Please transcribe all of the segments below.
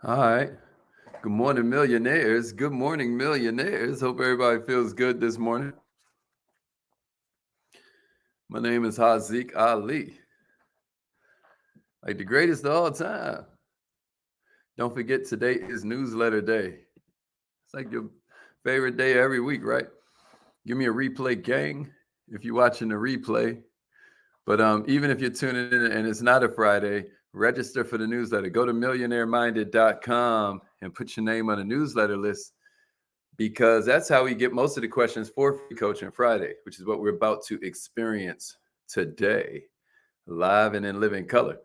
All right. Good morning, millionaires. Good morning, millionaires. Hope everybody feels good this morning. My name is Haziq Ali, like the greatest of all time. Don't forget, today is newsletter day. It's like your favorite day every week, right? Give me a replay, gang, if you're watching the replay. But even if you're tuning in and it's not a Friday, register for the newsletter. Go to millionaireminded.com and put your name on the newsletter list, because that's how we get most of the questions for Free Coaching Friday, which is what we're about to experience today, live and in living color.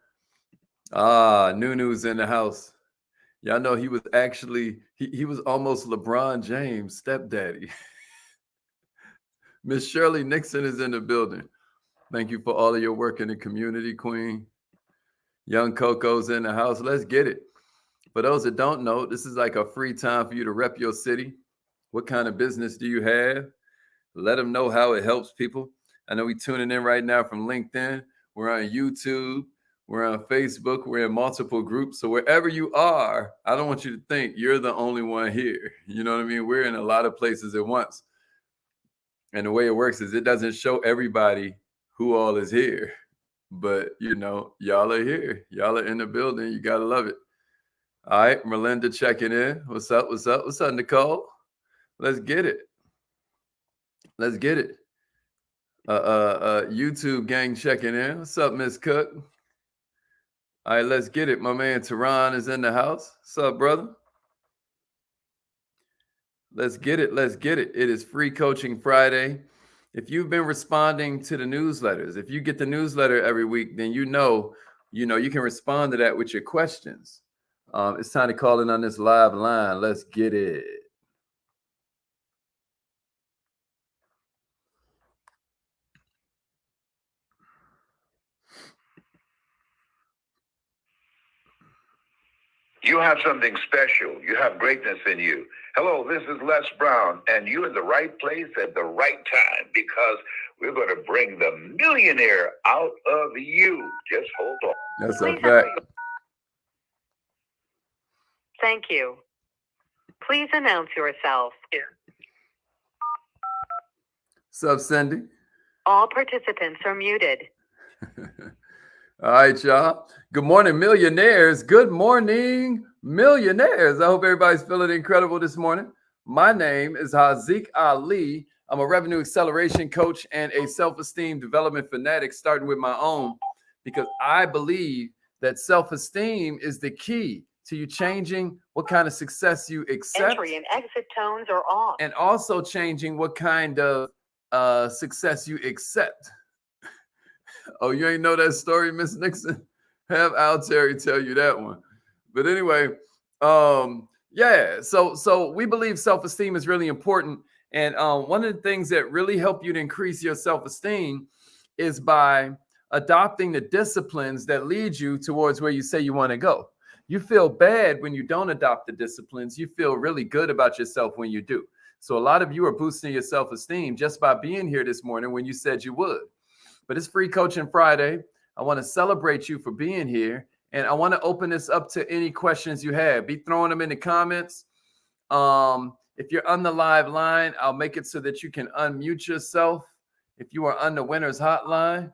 Nunu's in the house. Y'all know he was actually, he was almost LeBron James' stepdaddy. Miss Shirley Nixon is in the building. Thank you for all of your work in the community, Queen. Young Coco's in the house. Let's get it. For those that don't know, this is like a free time for you to rep your city. What kind of business do you have? Let them know how it helps people. I know we're tuning in right now from LinkedIn. We're on YouTube. We're on Facebook. We're in multiple groups. So wherever you are, I don't want you to think you're the only one here. You know what I mean? We're in a lot of places at once. And the way it works is it doesn't show everybody who all is here. But, y'all are here. Y'all are in the building. You got to love it. All right, Melinda checking in. What's up? What's up? What's up, Nicole? Let's get it. Let's get it. YouTube gang checking in. What's up, Miss Cook? All right, let's get it. My man Tehran is in the house. What's up, brother? Let's get it. Let's get it. It is Free Coaching Friday. If you've been responding to the newsletters, if you get the newsletter every week, then you can respond to that with your questions. It's time to call in on this live line. Let's get it. You have something special. You have greatness in you. Hello, this is Les Brown, and you're in the right place at the right time, because we're going to bring the millionaire out of you. Just hold on. That's a fact. Thank you. Please announce yourself. What's up, Cindy? All participants are muted. All right, y'all. Good morning, millionaires. Good morning, millionaires. I hope everybody's feeling incredible this morning. My name is Haziq Ali. I'm a revenue acceleration coach and a self-esteem development fanatic, starting with my own, because I believe that self-esteem is the key to you changing what kind of success you accept. Entry and exit tones are off. And also changing what kind of success you accept. Oh, you ain't know that story, Miss Nixon? Have Al Terry tell you that one. But anyway, so we believe self-esteem is really important. And one of the things that really help you to increase your self-esteem is by adopting the disciplines that lead you towards where you say you want to go. You feel bad when you don't adopt the disciplines. You feel really good about yourself when you do. So a lot of you are boosting your self-esteem just by being here this morning when you said you would. But it's Free Coaching Friday. I want to celebrate you for being here. And I want to open this up to any questions you have. Be throwing them in the comments. If you're on the live line, I'll make it so that you can unmute yourself. If you are on the winner's hotline,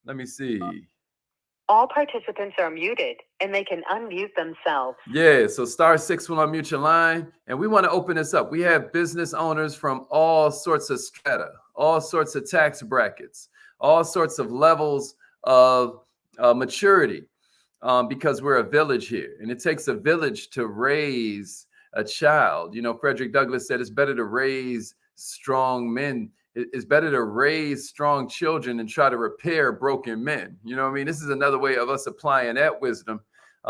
let me see. All participants are muted and they can unmute themselves. Yeah, so *6 will unmute your line. And we want to open this up. We have business owners from all sorts of strata, all sorts of tax brackets, all sorts of levels of maturity, because we're a village here. And it takes a village to raise a child. Frederick Douglass said it's better to raise strong men. It's better to raise strong children and try to repair broken men. You know what I mean? This is another way of us applying that wisdom.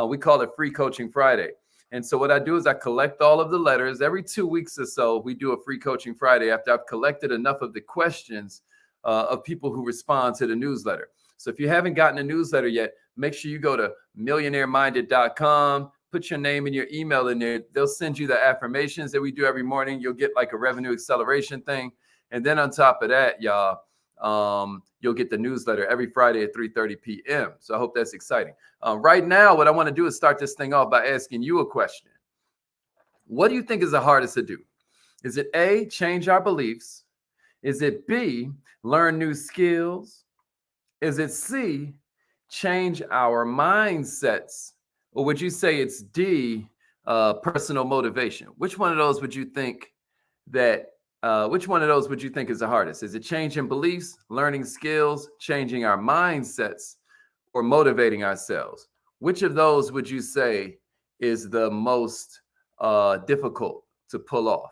We call it Free Coaching Friday. And so what I do is I collect all of the letters. Every 2 weeks or so, we do a Free Coaching Friday after I've collected enough of the questions of people who respond to the newsletter. So if you haven't gotten a newsletter yet, make sure you go to millionaireminded.com, put your name and your email in there. They'll send you the affirmations that we do every morning. You'll get like a revenue acceleration thing. And then on top of that, y'all, You'll get the newsletter every Friday at 3:30 p.m. So I hope that's exciting. Right now, what I want to do is start this thing off by asking you a question. What do you think is the hardest to do? Is it A, change our beliefs? Is it B, learn new skills? Is it C, change our mindsets? Or would you say it's D, personal motivation? Which one of those would you think which one of those would you think is the hardest? Is it changing beliefs, learning skills, changing our mindsets, or motivating ourselves? Which of those would you say is the most difficult to pull off?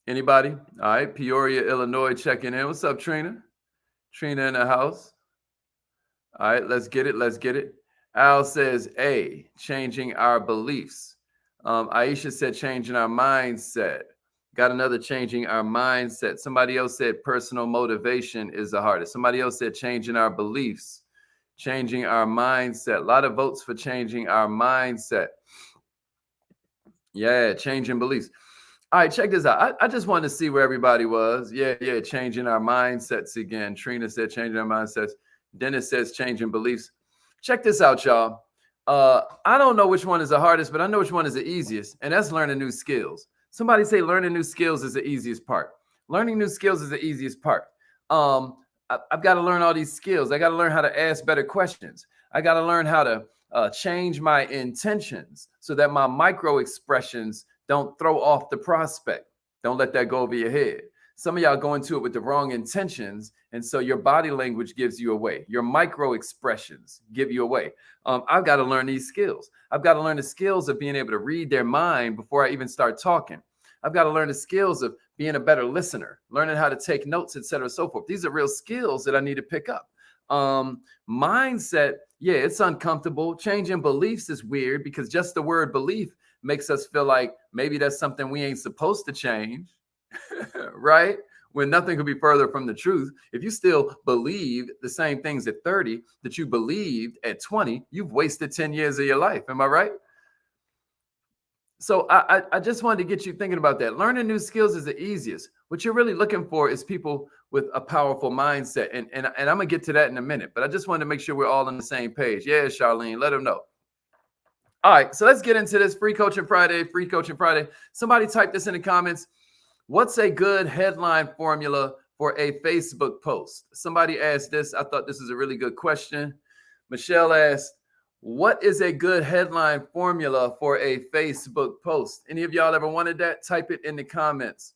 Anybody? All right, Peoria, Illinois, checking in. What's up, Trina? Trina in the house. All right, let's get it. Let's get it. Al says A, changing our beliefs. Aisha said changing our mindset. Got another, changing our mindset. Somebody else said personal motivation is the hardest. Somebody else said changing our beliefs, changing our mindset. A lot of votes for changing our mindset. Yeah, changing beliefs. All right, check this out. I just wanted to see where everybody was. Yeah, changing our mindsets again. Trina said changing our mindsets. Dennis says changing beliefs. Check this out, y'all. I don't know which one is the hardest, but I know which one is the easiest, and that's learning new skills. Somebody say learning new skills is the easiest part. Learning new skills is the easiest part. I've got to learn all these skills. I got to learn how to ask better questions. I got to learn how to change my intentions so that my micro expressions don't throw off the prospect. Don't let that go over your head. Some of y'all go into it with the wrong intentions, and so your body language gives you away. Your micro expressions give you away. I've got to learn these skills. I've got to learn the skills of being able to read their mind before I even start talking. I've got to learn the skills of being a better listener, learning how to take notes, et cetera, so forth. These are real skills that I need to pick up. Mindset, yeah, it's uncomfortable. Changing beliefs is weird because just the word belief makes us feel like maybe that's something we ain't supposed to change. Right? When nothing could be further from the truth. If you still believe the same things at 30 that you believed at 20, you've wasted 10 years of your life. Am I right? So I just wanted to get you thinking about that. Learning new skills is the easiest. What you're really looking for is people with a powerful mindset. And I'm going to get to that in a minute. But I just wanted to make sure we're all on the same page. Yeah, Charlene, let them know. All right, so let's get into this. Free Coaching Friday, Free Coaching Friday. Somebody type this in the comments. What's a good headline formula for a Facebook post? Somebody asked this. I thought this is a really good question. Michelle asked, what is a good headline formula for a Facebook post? Any of y'all ever wanted that? Type it in the comments.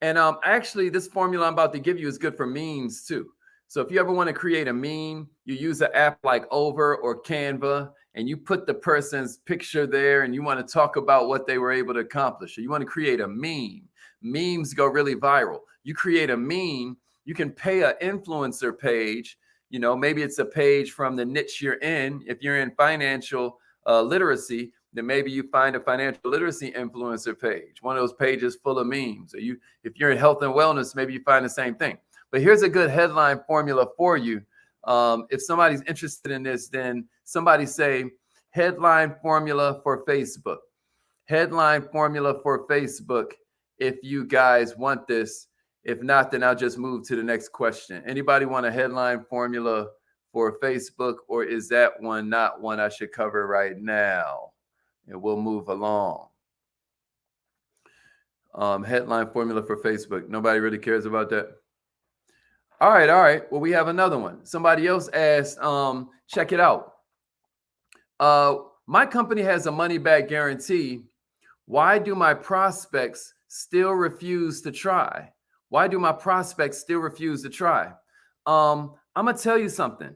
And actually, this formula I'm about to give you is good for memes too. So if you ever want to create a meme, you use an app like Over or Canva, and you put the person's picture there, and you want to talk about what they were able to accomplish. Or you want to create a meme. Memes go really viral. You create a meme, you can pay an influencer page. You know, maybe it's a page from the niche you're in. If you're in financial literacy, then maybe you find a financial literacy influencer page, one of those pages full of memes. Or if you're in health and wellness, maybe you find the same thing. But here's a good headline formula for you. If somebody's interested in this, then somebody say headline formula for Facebook. Headline formula for Facebook. If you guys want this. If not, then I'll just move to the next question. Anybody want a headline formula for Facebook, or is that one not one I should cover right now? And we'll move along. Headline formula for Facebook. Nobody really cares about that. All right. Well, we have another one. Somebody else asked, check it out. My company has a money back guarantee. Why do my prospects still refuse to try? Why do my prospects still refuse to try? I'm going to tell you something.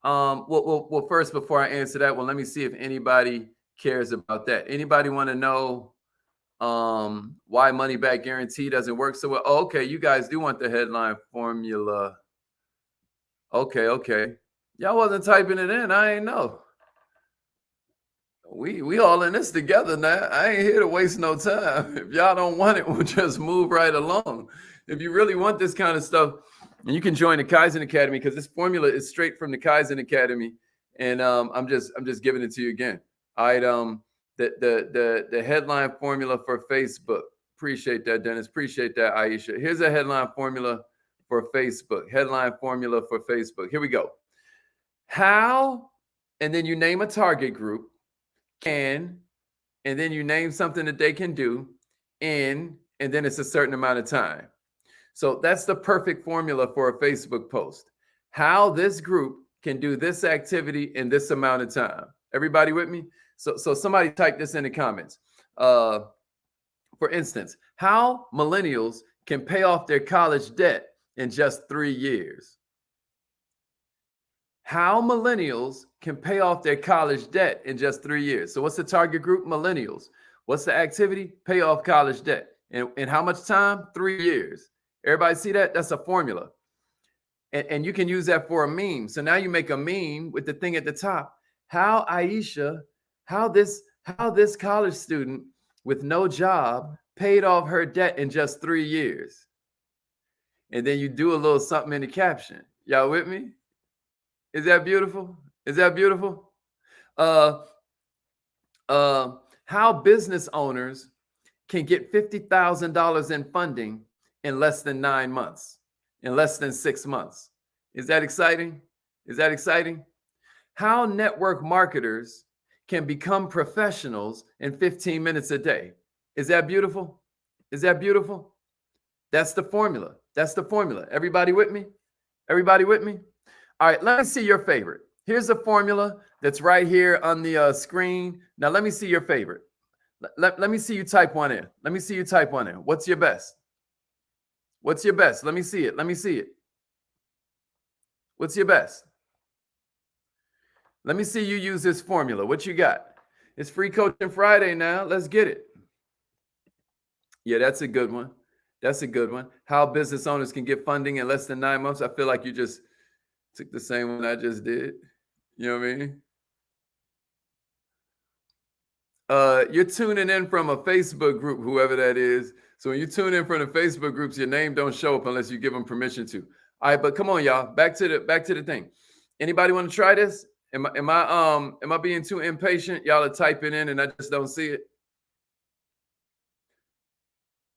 Well, first, before I answer that, let me see if anybody cares about that. Anybody want to know why money back guarantee doesn't work so well? Oh, okay. You guys do want the headline formula. Okay. Y'all wasn't typing it in. I ain't know. We all in this together now. I ain't here to waste no time. If y'all don't want it, we'll just move right along. If you really want this kind of stuff, and you can join the Kaizen Academy, because this formula is straight from the Kaizen Academy, and I'm just giving it to you again. All right, the headline formula for Facebook. Appreciate that, Dennis. Appreciate that, Aisha. Here's a headline formula for Facebook. Headline formula for Facebook. Here we go. How, and then you name a target group, can, and then you name something that they can do in, and then it's a certain amount of time. So that's the perfect formula for a Facebook post. How this group can do this activity in this amount of time. Everybody with me? So somebody type this in the comments. For instance, how millennials can pay off their college debt in just 3 years. How millennials can pay off their college debt in just 3 years. So what's the target group? Millennials. What's the activity? Pay off college debt. In how much time? 3 years. Everybody see that? That's a formula. And you can use that for a meme. So now you make a meme with the thing at the top. How Aisha, how this college student with no job paid off her debt in just 3 years. And then you do a little something in the caption. Y'all with me? Is that beautiful? Is that beautiful? How business owners can get $50,000 in funding in less than 9 months, in less than 6 months. Is that exciting? Is that exciting? How network marketers can become professionals in 15 minutes a day. Is that beautiful? Is that beautiful? That's the formula. That's the formula. Everybody with me? Everybody with me? All right, let me see your favorite. Here's the formula that's right here on the screen. Now, let me see your favorite. Let me see you type one in. Let me see you type one in. What's your best? What's your best? Let me see it. Let me see it. What's your best? Let me see you use this formula. What you got? It's Free Coaching Friday now. Let's get it. Yeah, that's a good one. That's a good one. How business owners can get funding in less than 9 months. I feel like you just took the same one I just did. You know what I mean? You're tuning in from a Facebook group, whoever that is. So when you tune in from the Facebook groups, your name don't show up unless you give them permission to. All right, but come on, y'all. Back to the thing. Anybody want to try this? Am I being too impatient? Y'all are typing in and I just don't see it.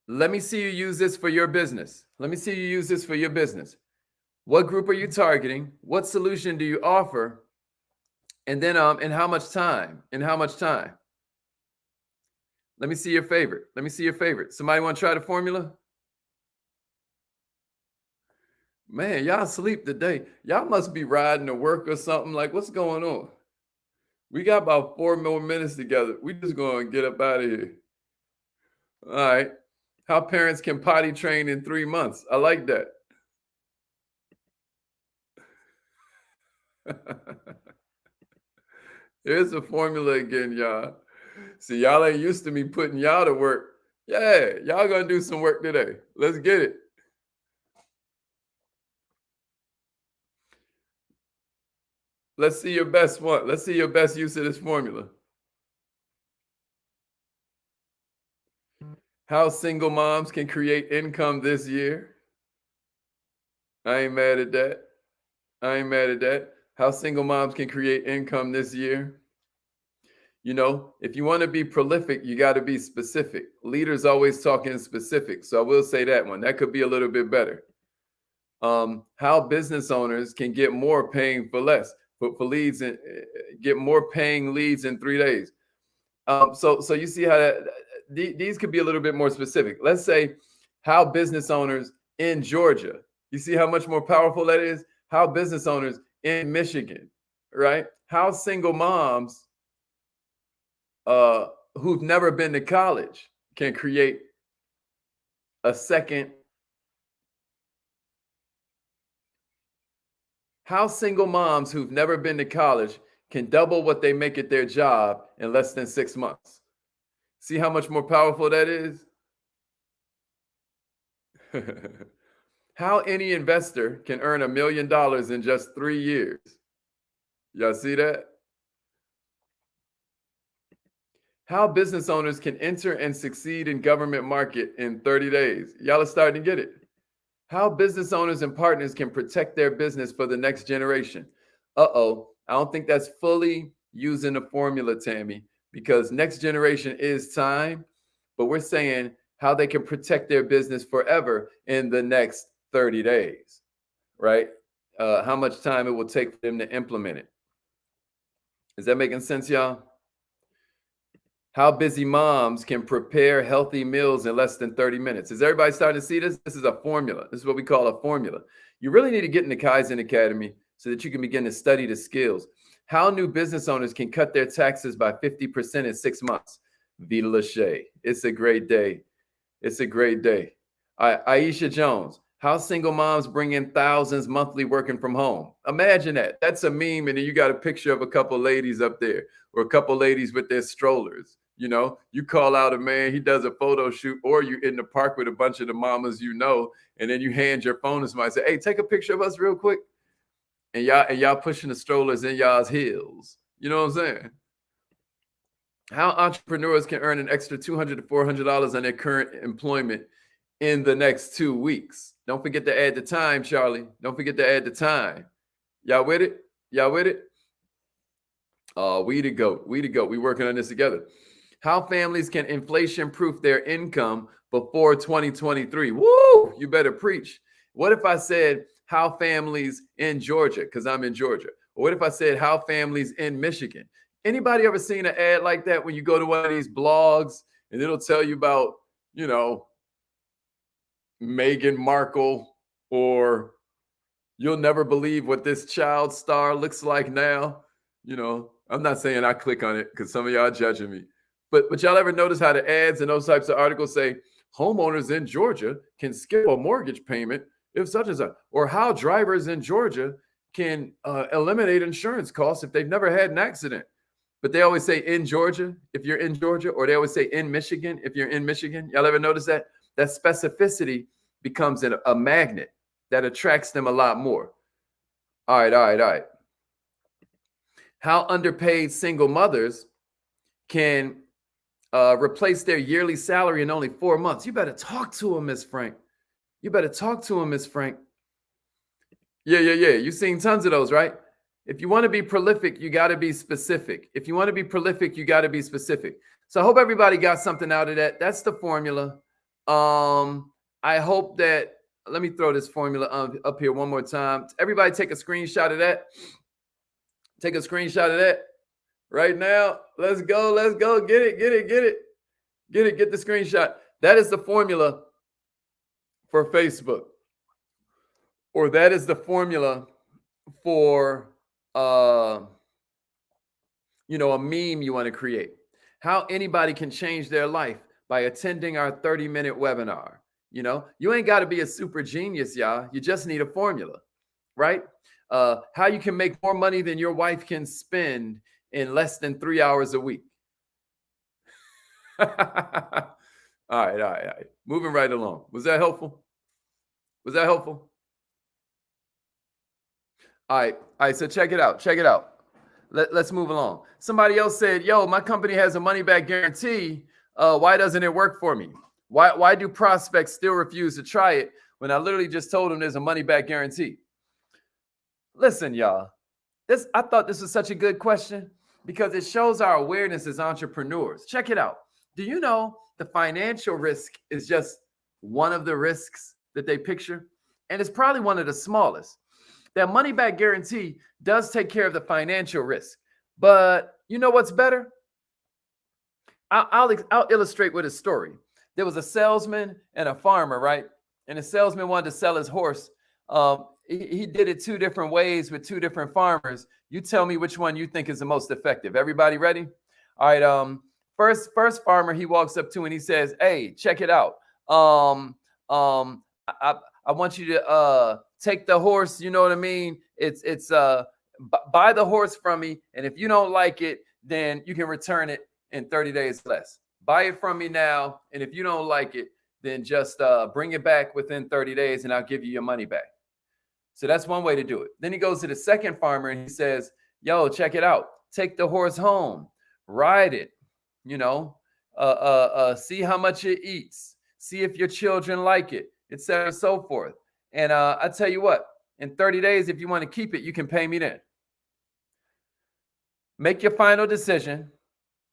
Let me see you use this for your business. Let me see you use this for your business. What group are you targeting? What solution do you offer? And then in how much time? In how much time? Let me see your favorite. Let me see your favorite. Somebody want to try the formula? Man, y'all sleep today. Y'all must be riding to work or something. Like, what's going on? We got about 4 more minutes together. We just going to get up out of here. All right. How parents can potty train in 3 months. I like that. Here's the formula again, y'all. See, y'all ain't used to me putting y'all to work. Yeah, y'all gonna do some work today. Let's get it. Let's see your best one. Let's see your best use of this formula. How single moms can create income this year. I ain't mad at that. I ain't mad at that. How single moms can create income this year. You know, if you want to be prolific, you got to be specific. Leaders always talk in specific. So I will say that one. That could be a little bit better. How business owners can get more paying for less, for leads and get more paying leads in 3 days. So you see how these could be a little bit more specific. Let's say how business owners in Georgia. You see how much more powerful that is? How business owners in Michigan, right? How single moms who've never been to college can create a second. How single moms who've never been to college can double what they make at their job in less than 6 months. See how much more powerful that is? How any investor can earn $1 million in just 3 years. Y'all see that? How business owners can enter and succeed in government market in 30 days. Y'all are starting to get it. How business owners and partners can protect their business for the next generation. I don't think that's fully using the formula, Tammy, because next generation is time, but we're saying how they can protect their business forever in the next 30 days, right? How much time it will take for them to implement it. Is that making sense, y'all? How busy moms can prepare healthy meals in less than 30 minutes. Is everybody starting to see this? This is a formula. This is what we call a formula. You really need to get in the Kaizen Academy so that you can begin to study the skills. How new business owners can cut their taxes by 50% in 6 months. Vita Lachey. It's a great day. It's a great day. Aisha Jones. How single moms bring in thousands monthly working from home. Imagine that. That's a meme, and then you got a picture of a couple ladies up there, or a couple ladies with their strollers. You know, you call out a man, he does a photo shoot, or you in the park with a bunch of the mamas you know, and then you hand your phone to somebody and say, hey, take a picture of us real quick. And y'all pushing the strollers in y'all's heels. You know what I'm saying? How entrepreneurs can earn an extra $200 to $400 on their current employment in the next 2 weeks. Don't forget to add the time, Charlie. Don't forget to add the time. Y'all with it? Y'all with it? We the goat. We the goat. We working on this together. How families can inflation-proof their income before 2023. Woo! You better preach. What if I said how families in Georgia, because I'm in Georgia. Or what if I said how families in Michigan? Anybody ever seen an ad like that when you go to one of these blogs and it'll tell you about, you know, Meghan Markle, or you'll never believe what this child star looks like now? You know, I'm not saying I click on it because some of y'all are judging me. But y'all ever notice how the ads and those types of articles say homeowners in Georgia can skip a mortgage payment if such as or how drivers in Georgia can eliminate insurance costs if they've never had an accident? But they always say in Georgia, if you're in Georgia, or they always say in Michigan, if you're in Michigan. Y'all ever notice that? That specificity becomes a magnet that attracts them a lot more. All right. How underpaid single mothers can replace their yearly salary in only 4 months. You better talk to him, Miss Frank. You better talk to him, Miss Frank. Yeah. You've seen tons of those, right? If you want to be prolific, you got to be specific. If you want to be prolific, you got to be specific. So I hope everybody got something out of that. That's the formula. I hope that, let me throw this formula up here one more time. Everybody take a screenshot of that. Take a screenshot of that right now. Let's go. Get it. Get the screenshot. That is the formula for Facebook. Or that is the formula for a meme you want to create. How anybody can change their life by attending our 30-minute webinar. You know, you ain't got to be a super genius, y'all. You just need a formula, right? How you can make more money than your wife can spend in less than 3 hours a week. All right. Moving right along. Was that helpful? All right. So check it out. Let's move along. Somebody else said, yo, my company has a money back guarantee. Why doesn't it work for me? Why do prospects still refuse to try it when I literally just told them there's a money back guarantee? Listen, y'all, I thought this was such a good question because it shows our awareness as entrepreneurs. Check it out. Do you know the financial risk is just one of the risks that they picture? And it's probably one of the smallest. That money back guarantee does take care of the financial risk. But you know what's better? I'll illustrate with a story. There was a salesman and a farmer, right? And the salesman wanted to sell his horse. He did it 2 different ways with 2 different farmers. You tell me which one you think is the most effective. Everybody ready? All right. First farmer he walks up to and he says, "Hey, check it out. I want you to take the horse. You know what I mean? It's buy the horse from me, and if you don't like it, then you can return it in 30 days less. Buy it from me now, and if you don't like it, then just bring it back within 30 days, and I'll give you your money back." So that's one way to do it. Then he goes to the second farmer and he says, "Yo, check it out. Take the horse home, ride it, see how much it eats, see if your children like it, etc., and so forth. And I tell you what, in 30 days, if you want to keep it, you can pay me then. Make your final decision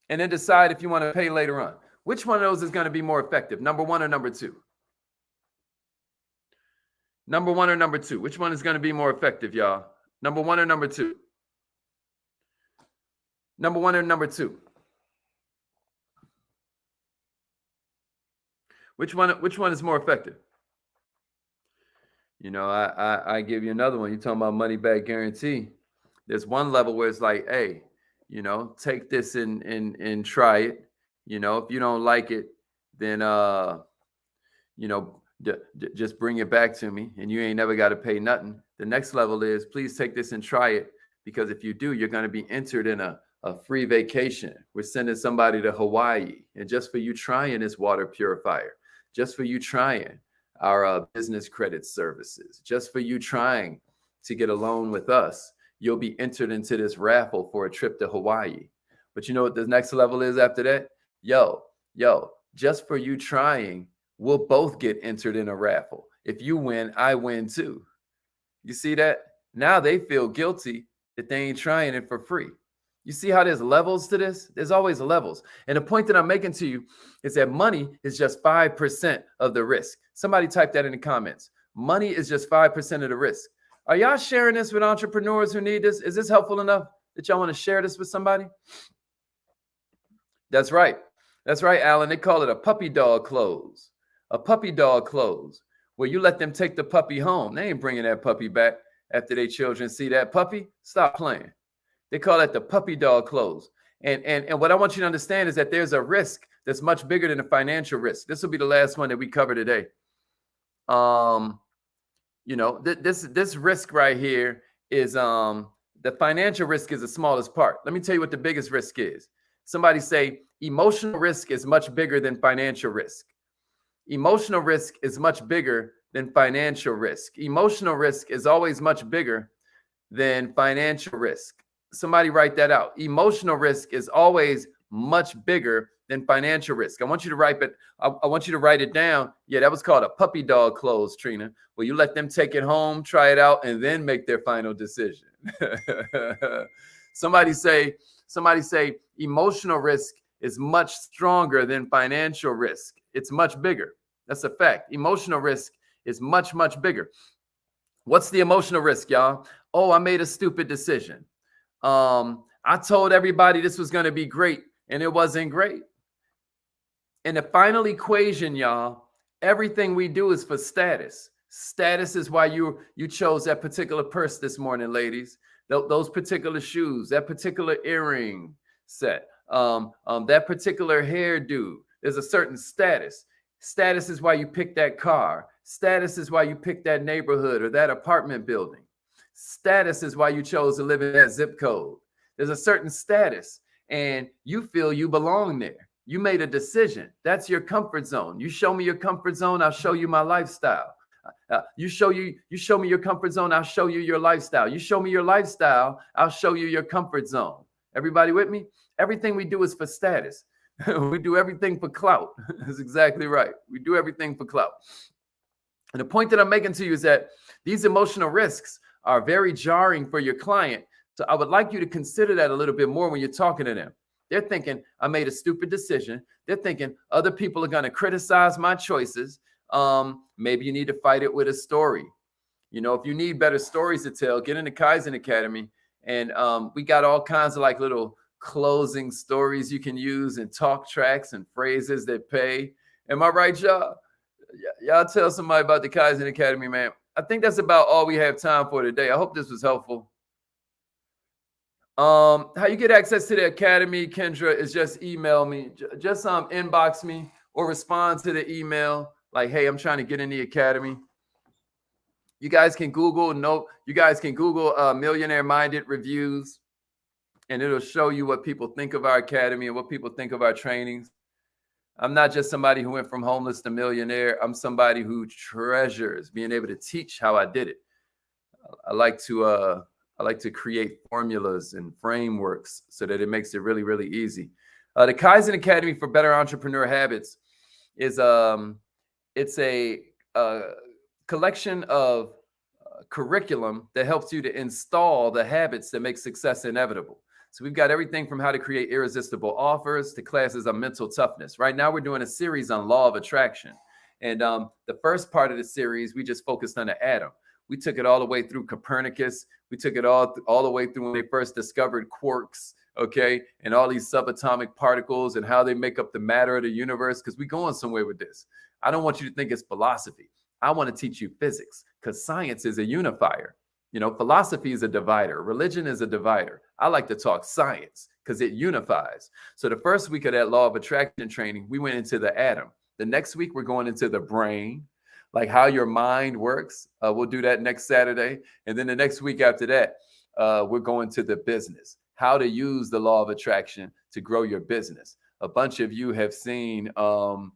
and then decide if you want to pay later on." Which one of those is going to be more effective? Number one or number two? Number one or number two? Which one is going to be more effective, y'all? Number one or number two? Number one or number two? Which one is more effective? You know, I give you another one. You're talking about money back guarantee. There's one level where it's like, hey, you know, take this and try it. You know, if you don't like it, then you know, just bring it back to me, and you ain't never got to pay nothing. The next level is, please take this and try it, because if you do, you're going to be entered in a free vacation. We're sending somebody to Hawaii, and just for you trying this water purifier, just for you trying our business credit services, just for you trying to get a loan with us, you'll be entered into this raffle for a trip to Hawaii. But you know what the next level is after that? Yo, just for you trying, we'll both get entered in a raffle. If you win, I win too. You see that? Now they feel guilty that they ain't trying it for free. You see how there's levels to this? There's always levels. And the point that I'm making to you is that money is just 5% of the risk. Somebody type that in the comments. Money is just 5% of the risk. Are y'all sharing this with entrepreneurs who need this? Is this helpful enough that y'all want to share this with somebody? That's right. That's right, Alan. They call it a puppy dog close. A puppy dog close, where you let them take the puppy home. They ain't bringing that puppy back after their children see that puppy. Stop playing. They call that the puppy dog close. And what I want you to understand is that there's a risk that's much bigger than the financial risk. This will be the last one that we cover today. You know, this risk right here is the financial risk is the smallest part. Let me tell you what the biggest risk is. Somebody say emotional risk is much bigger than financial risk. Emotional risk is much bigger than financial risk. Emotional risk is always much bigger than financial risk. Somebody write that out. Emotional risk is always much bigger than financial risk. I want you to write it. I want you to write it down. Yeah, that was called a puppy dog close, Trina. Where you let them take it home, try it out, and then make their final decision. Somebody say emotional risk is much stronger than financial risk. It's much bigger. That's a fact. Emotional risk is much, much bigger. What's the emotional risk, y'all? Oh, I made a stupid decision. I told everybody this was going to be great, and it wasn't great. In the final equation, y'all, everything we do is for status. Status is why you chose that particular purse this morning, ladies. Those particular shoes, that particular earring set, that particular hairdo. There's a certain status. Status is why you pick that car. Status is why you pick that neighborhood or that apartment building. Status is why you chose to live in that zip code. There's a certain status, and you feel you belong there. You made a decision. That's your comfort zone. You show me your comfort zone, I'll show you my lifestyle. You show me your comfort zone, I'll show you your lifestyle. You show me your lifestyle, I'll show you your comfort zone. Everybody with me? Everything we do is for status. We do everything for clout. That's exactly right. We do everything for clout. And the point that I'm making to you is that these emotional risks are very jarring for your client. So I would like you to consider that a little bit more when you're talking to them. They're thinking, I made a stupid decision. They're thinking other people are going to criticize my choices. Maybe you need to fight it with a story. You know, if you need better stories to tell, get in the Kaizen Academy. And we got all kinds of like little closing stories you can use and talk tracks and phrases that pay. Am I right, y'all? Y'all tell somebody about the Kaizen Academy, man. I think that's about all we have time for today. I hope this was helpful. How you get access to the Academy, Kendra, is just email me. Just inbox me or respond to the email like, hey, I'm trying to get in the Academy. You guys can Google Millionaire Minded Reviews, and it'll show you what people think of our Academy and what people think of our trainings. I'm not just somebody who went from homeless to millionaire. I'm somebody who treasures being able to teach how I did it. I like to create formulas and frameworks so that it makes it really, really easy. The Kaizen Academy for Better Entrepreneur Habits is it's a collection of curriculum that helps you to install the habits that make success inevitable. So we've got everything from how to create irresistible offers to classes on mental toughness. Right now, we're doing a series on law of attraction. And the first part of the series, we just focused on the atom. We took it all the way through Copernicus. We took it all the way through when they first discovered quarks, okay, and all these subatomic particles and how they make up the matter of the universe, because we're going somewhere with this. I don't want you to think it's philosophy. I want to teach you physics, because science is a unifier. You know, philosophy is a divider. Religion is a divider. I like to talk science because it unifies. So the first week of that law of attraction training, we went into the atom. The next week, we're going into the brain, like how your mind works. We'll do that next Saturday. And then the next week after that, we're going to the business, how to use the law of attraction to grow your business. A bunch of you have seen, some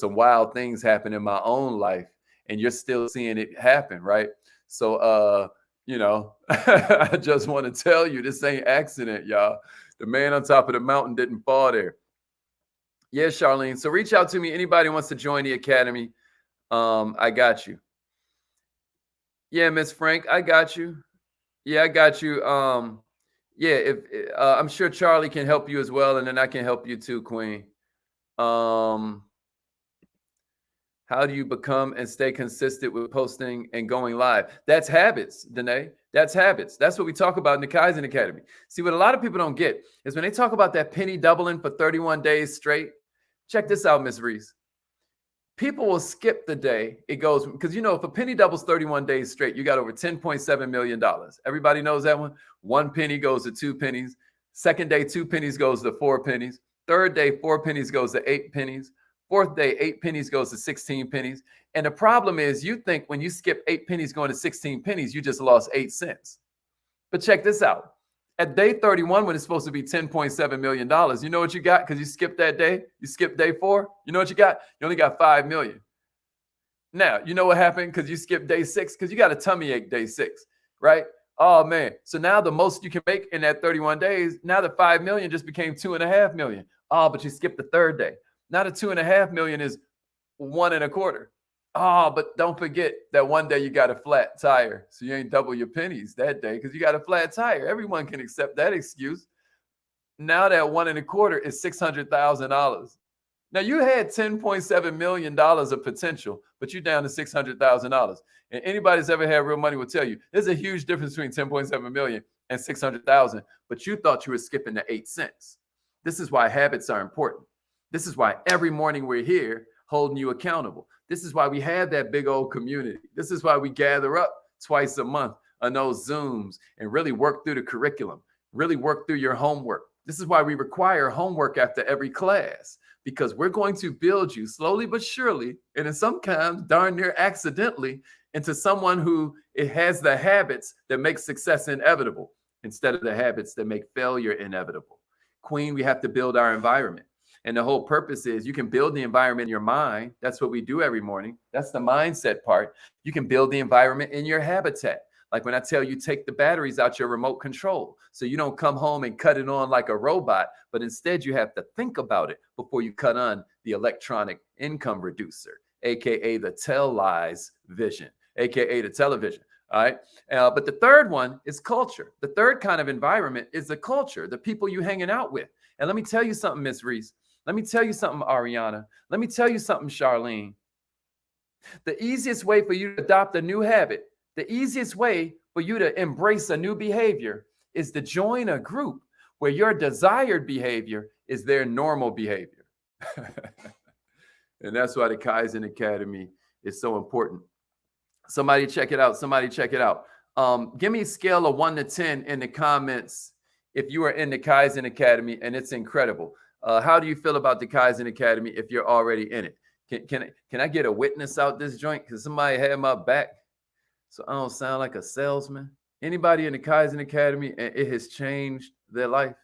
wild things happen in my own life, and you're still seeing it happen, right? So, I just want to tell you, this ain't accident, y'all. The man on top of the mountain didn't fall there. Yeah, Charlene. So reach out to me. Anybody wants to join the academy, I got you. Yeah, Miss Frank, I got you. Yeah, I got you. If I'm sure Charlie can help you as well, and then I can help you too, Queen. How do you become and stay consistent with posting and going live? That's habits, Danae. That's habits. That's what we talk about in the Kaizen Academy. See, what a lot of people don't get is when they talk about that penny doubling for 31 days straight. Check this out, Miss Reese. People will skip the day. It goes, because if a penny doubles 31 days straight, you got over $10.7 million. Everybody knows that one. One penny goes to 2 pennies. Second day, 2 pennies goes to 4 pennies. Third day, 4 pennies goes to 8 pennies. Fourth day, 8 pennies goes to 16 pennies. And the problem is, you think when you skip 8 pennies going to 16 pennies, you just lost 8 cents. But check this out. At day 31, when it's supposed to be $10.7 million, you know what you got? Because you skipped that day. You skipped day 4. You know what you got? You only got $5 million. Now, you know what happened? Because you skipped day 6, because you got a tummy ache day 6, right? Oh, man. So now the most you can make in that 31 days, now the $5 million just became $2.5 million. Oh, but you skipped the third day. Now the $2.5 million is 1 1/4. Oh, but don't forget that one day you got a flat tire. So you ain't double your pennies that day because you got a flat tire. Everyone can accept that excuse. Now that 1 1/4 is $600,000. Now you had $10.7 million of potential, but you're down to $600,000. And anybody that's ever had real money will tell you there's a huge difference between $10.7 million and $600,000, but you thought you were skipping the 8 cents. This is why habits are important. This is why every morning we're here holding you accountable. This is why we have that big old community. This is why we gather up twice a month on those Zooms and really work through the curriculum, really work through your homework. This is why we require homework after every class, because we're going to build you slowly but surely, and in some times darn near accidentally, into someone who it has the habits that make success inevitable instead of the habits that make failure inevitable. Queen, we have to build our environment. And the whole purpose is you can build the environment in your mind. That's what we do every morning. That's the mindset part. You can build the environment in your habitat. Like when I tell you, take the batteries out your remote control. So you don't come home and cut it on like a robot, but instead you have to think about it before you cut on the electronic income reducer, AKA the tell-lies vision, AKA the television. All right. But the third one is culture. The third kind of environment is the culture, the people you hanging out with. And let me tell you something, Miss Reese. Let me tell you something, Ariana. Let me tell you something, Charlene. The easiest way for you to adopt a new habit, the easiest way for you to embrace a new behavior is to join a group where your desired behavior is their normal behavior. And that's why the Kaizen Academy is so important. Somebody check it out. Somebody check it out. Give me a scale of 1 to 10 in the comments if you are in the Kaizen Academy, and it's incredible. How do you feel about the Kaizen Academy if you're already in it? Can I get a witness out this joint? Because somebody had my back, so I don't sound like a salesman. Anybody in the Kaizen Academy, and it has changed their life?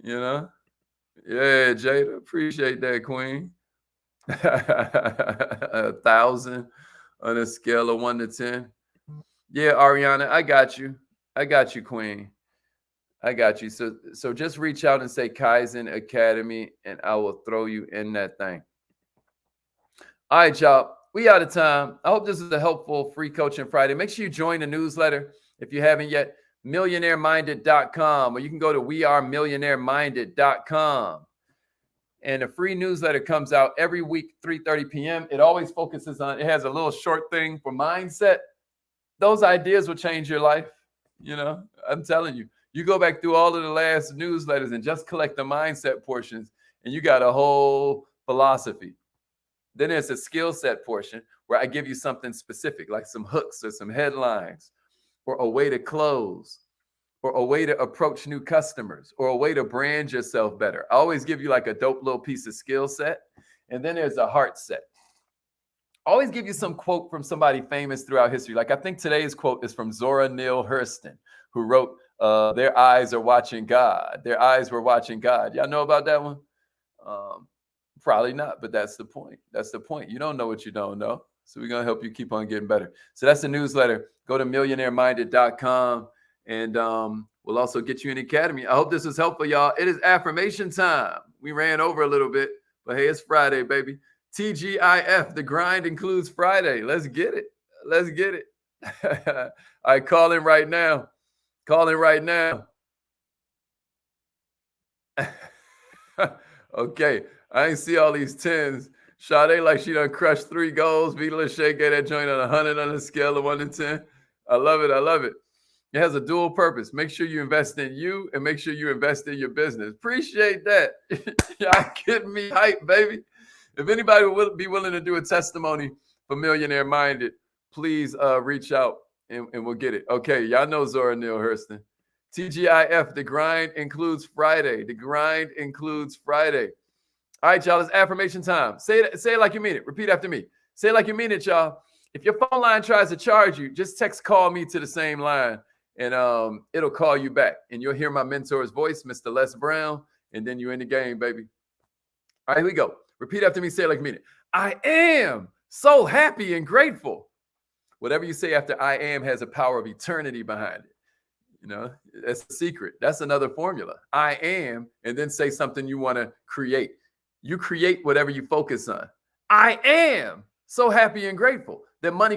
You know? Yeah, Jada, appreciate that, Queen. 1,000 on a scale of 1 to 10. Yeah, Ariana, I got you. I got you, Queen. I got you. So just reach out and say Kaizen Academy, and I will throw you in that thing. All right, y'all. We out of time. I hope this is a helpful free coaching Friday. Make sure you join the newsletter if you haven't yet. millionaireminded.com, or you can go to wearemillionaireminded.com. And a free newsletter comes out every week, 3:30 p.m. It always focuses on, it has a little short thing for mindset. Those ideas will change your life. You know, I'm telling you, you go back through all of the last newsletters and just collect the mindset portions, and you got a whole philosophy. Then there's a skill set portion where I give you something specific, like some hooks or some headlines, or a way to close, or a way to approach new customers, or a way to brand yourself better. I always give you like a dope little piece of skill set. And then there's a heart set. I always give you some quote from somebody famous throughout history. Like I think today's quote is from Zora Neale Hurston, who wrote, "Their eyes are watching God. Their eyes were watching God." Y'all know about that one? Probably not, but that's the point. That's the point. You don't know what you don't know. So we're going to help you keep on getting better. So that's the newsletter. Go to millionaireminded.com, and we'll also get you an academy. I hope this was helpful, y'all. It is affirmation time. We ran over a little bit, but hey, it's Friday, baby. TGIF, the grind includes Friday. Let's get it. Let's get it. All right, call in right now. Call in right now. Okay, I ain't see all these 10s. Sade like she done crushed 3 goals. Vita Lachey gave that joint on 100 on a scale of 1 to 10. I love it. I love it. It has a dual purpose. Make sure you invest in you and make sure you invest in your business. Appreciate that. Y'all getting me hype, baby. If anybody will be willing to do a testimony for Millionaire Minded, please reach out and we'll get it. Okay, y'all know Zora Neale Hurston. TGIF, the grind includes Friday. The grind includes Friday. All right, y'all, it's affirmation time. Say it like you mean it. Repeat after me. Say it like you mean it, y'all. If your phone line tries to charge you, just text call me to the same line, and it'll call you back. And you'll hear my mentor's voice, Mr. Les Brown, and then you're in the game, baby. All right, here we go. Repeat after me. Say it like you mean it. I am so happy and grateful. Whatever you say after I am has a power of eternity behind it. You know, that's the secret. That's another formula. I am, and then say something you want to create. You create whatever you focus on. I am so happy and grateful that money comes